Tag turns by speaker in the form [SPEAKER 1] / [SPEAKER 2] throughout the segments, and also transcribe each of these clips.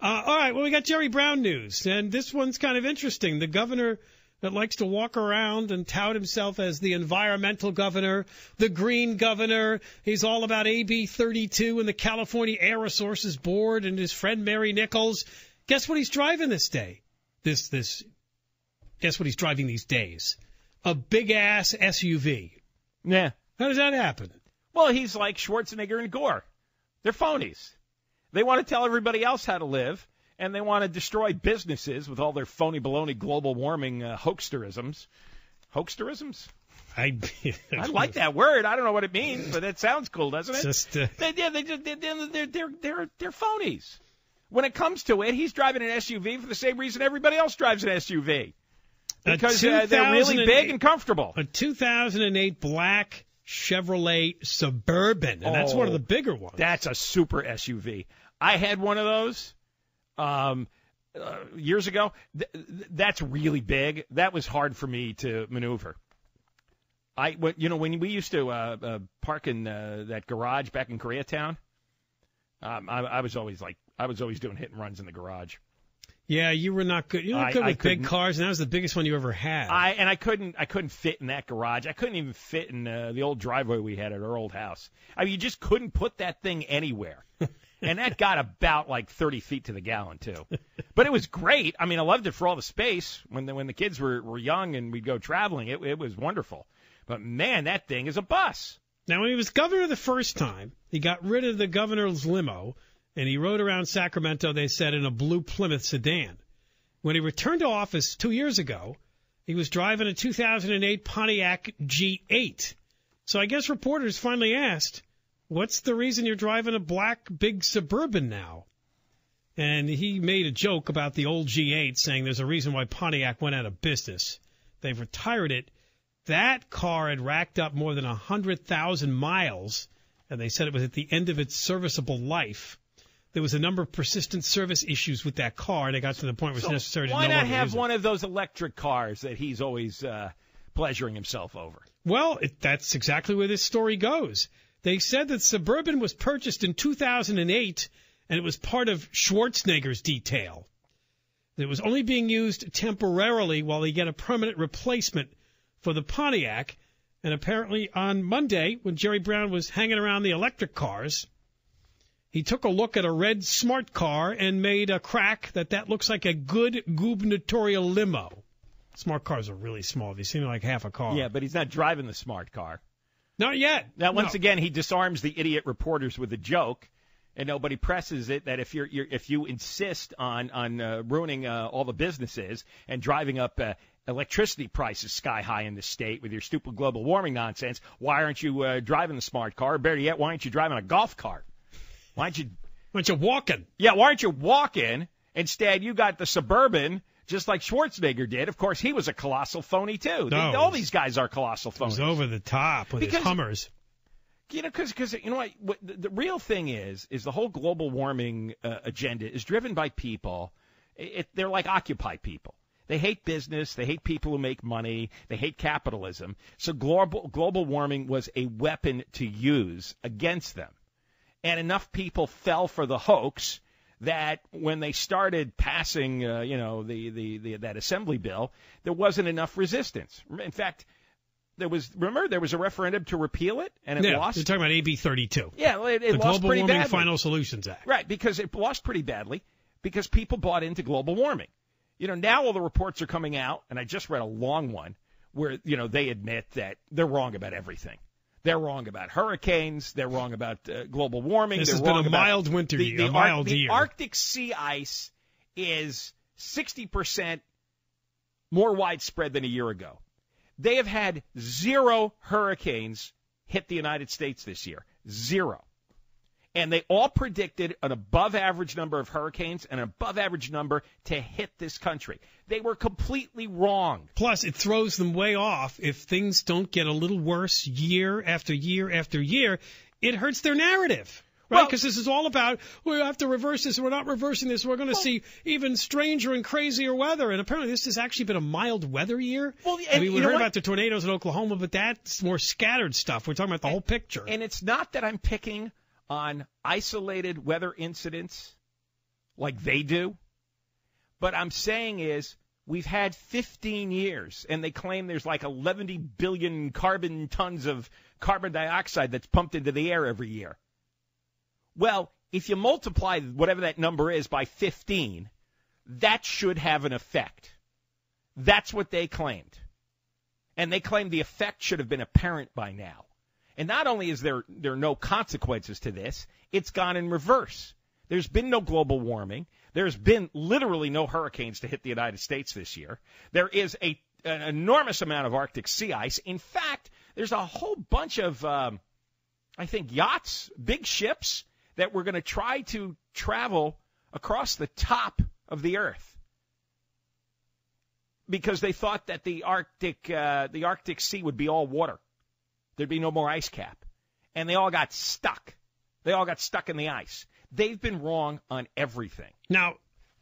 [SPEAKER 1] All right, well, we got Jerry Brown news, and this one's kind of interesting. The governor that likes to walk around and tout himself as the environmental governor, the green governor. He's all about AB 32 and the California Air Resources Board and his friend Mary Nichols. Guess what he's driving this day? Guess what he's driving these days? A big-ass SUV.
[SPEAKER 2] Yeah.
[SPEAKER 1] How does that happen?
[SPEAKER 2] Well, he's like Schwarzenegger and Gore. They're phonies. They want to tell everybody else how to live, and they want to destroy businesses with all their phony baloney global warming hoaxterisms. Hoaxterisms? I like that word. I don't know what it means, but it sounds cool, doesn't it? They're phonies. When it comes to it, he's driving an SUV for the same reason everybody else drives an SUV. Because they're really big and comfortable.
[SPEAKER 1] A 2008 black Chevrolet Suburban, and that's one of the bigger ones.
[SPEAKER 2] That's a super SUV. I had one of those years ago. That's really big. That was hard for me to maneuver. When we used to park in that garage back in Koreatown, I was always doing hit and runs in the garage.
[SPEAKER 1] Yeah, you were not good. You were good with big cars, and that was the biggest one you ever had.
[SPEAKER 2] I couldn't fit in that garage. I couldn't even fit in the old driveway we had at our old house. I mean, you just couldn't put that thing anywhere. And that got about like 30 feet to the gallon, too. But it was great. I mean, I loved it for all the space. When the kids were young and we'd go traveling, it was wonderful. But, man, that thing is a bus.
[SPEAKER 1] Now, when he was governor the first time, he got rid of the governor's limo, and he rode around Sacramento, they said, in a blue Plymouth sedan. When he returned to office 2 years ago, he was driving a 2008 Pontiac G8. So I guess reporters finally asked, what's the reason you're driving a black big Suburban now? And he made a joke about the old G8, saying there's a reason why Pontiac went out of business. They've retired it. That car had racked up more than 100,000 miles, and they said it was at the end of its serviceable life. There was a number of persistent service issues with that car, and it got to the point where it's necessary to no longer use it. Why not have
[SPEAKER 2] one of those electric cars that he's always pleasuring himself over?
[SPEAKER 1] Well, that's exactly where this story goes. They said that Suburban was purchased in 2008, and it was part of Schwarzenegger's detail. It was only being used temporarily while they get a permanent replacement for the Pontiac. And apparently on Monday, when Jerry Brown was hanging around the electric cars, he took a look at a red smart car and made a crack that looks like a good gubernatorial limo. Smart cars are really small. They seem like half a car.
[SPEAKER 2] Yeah, but he's not driving the smart car.
[SPEAKER 1] Not yet.
[SPEAKER 2] Now, once again, he disarms the idiot reporters with a joke, and nobody presses it that if you insist on ruining all the businesses and driving up electricity prices sky high in this state with your stupid global warming nonsense, why aren't you driving the smart car? Or better yet, why aren't you driving a golf cart? Why aren't you
[SPEAKER 1] walking?
[SPEAKER 2] Yeah, why aren't you walking? Instead, you got the Suburban, just like Schwarzenegger did. Of course, he was a colossal phony, too.
[SPEAKER 1] No,
[SPEAKER 2] all these guys are colossal phonies.
[SPEAKER 1] He was over the top with his Hummers.
[SPEAKER 2] You know, because you know what the real thing is the whole global warming agenda is driven by people. They're like Occupy people. They hate business. They hate people who make money. They hate capitalism. So global warming was a weapon to use against them. And enough people fell for the hoax that when they started passing, that assembly bill, there wasn't enough resistance. In fact, there was a referendum to repeal it, and it lost.
[SPEAKER 1] You're talking about AB 32.
[SPEAKER 2] Yeah, it lost pretty badly. The
[SPEAKER 1] Global Warming Final Solutions Act.
[SPEAKER 2] Right, because it lost pretty badly because people bought into global warming. You know, now all the reports are coming out, and I just read a long one where, they admit that they're wrong about everything. They're wrong about hurricanes. They're wrong about global warming.
[SPEAKER 1] This has been a mild winter, a mild year.
[SPEAKER 2] The Arctic sea ice is 60% more widespread than a year ago. They have had 0 hurricanes hit the United States this year. 0. And they all predicted an above-average number of hurricanes and an above-average number to hit this country. They were completely wrong.
[SPEAKER 1] Plus, it throws them way off if things don't get a little worse year after year after year. It hurts their narrative, right? Because this is all about, we have to reverse this. We're not reversing this. We're going to see even stranger and crazier weather. And apparently this has actually been a mild weather year.
[SPEAKER 2] Well,
[SPEAKER 1] we heard about the tornadoes in Oklahoma, but that's more scattered stuff. We're talking about the whole picture.
[SPEAKER 2] And it's not that I'm picking on isolated weather incidents like they do. But I'm saying is we've had 15 years, and they claim there's like 11 billion carbon tons of carbon dioxide that's pumped into the air every year. Well, if you multiply whatever that number is by 15, that should have an effect. That's what they claimed. And they claimed the effect should have been apparent by now. And not only is there no consequences to this, it's gone in reverse. There's been no global warming. There's been literally no hurricanes to hit the United States this year. There is an enormous amount of Arctic sea ice. In fact, there's a whole bunch of, I think, yachts, big ships that were going to try to travel across the top of the Earth because they thought that the Arctic Sea would be all water. There'd be no more ice cap. And they all got stuck. They all got stuck in the ice. They've been wrong on everything.
[SPEAKER 1] Now,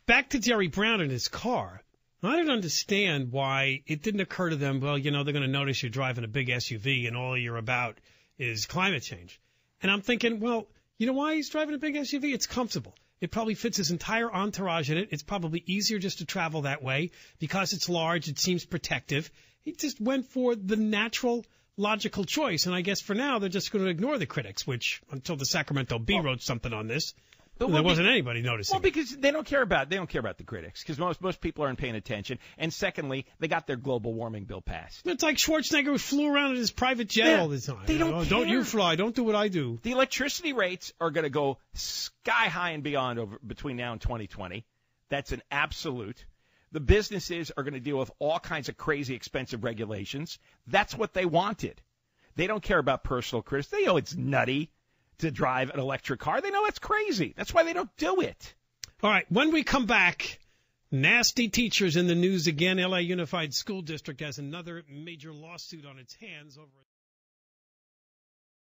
[SPEAKER 1] back to Jerry Brown and his car. I don't understand why it didn't occur to them, well, they're going to notice you're driving a big SUV and all you're about is climate change. And I'm thinking, well, you know why he's driving a big SUV? It's comfortable. It probably fits his entire entourage in it. It's probably easier just to travel that way because it's large. It seems protective. He just went for the natural, logical choice. And I guess for now they're just going to ignore the critics, which until the Sacramento Bee wrote something on this, there wasn't anybody noticing.
[SPEAKER 2] Well, because they don't care about the critics because most people aren't paying attention. And secondly, they got their global warming bill passed.
[SPEAKER 1] It's like Schwarzenegger who flew around in his private jet all the time.
[SPEAKER 2] They don't care.
[SPEAKER 1] Don't you fly. Don't do what I do.
[SPEAKER 2] The electricity rates are going to go sky high and beyond between now and 2020. That's an absolute. The businesses are going to deal with all kinds of crazy expensive regulations. That's what they wanted. They don't care about personal critics. They know it's nutty to drive an electric car. They know it's crazy. That's why they don't do it.
[SPEAKER 1] All right. When we come back, nasty teachers in the news again. LA Unified School District has another major lawsuit on its hands over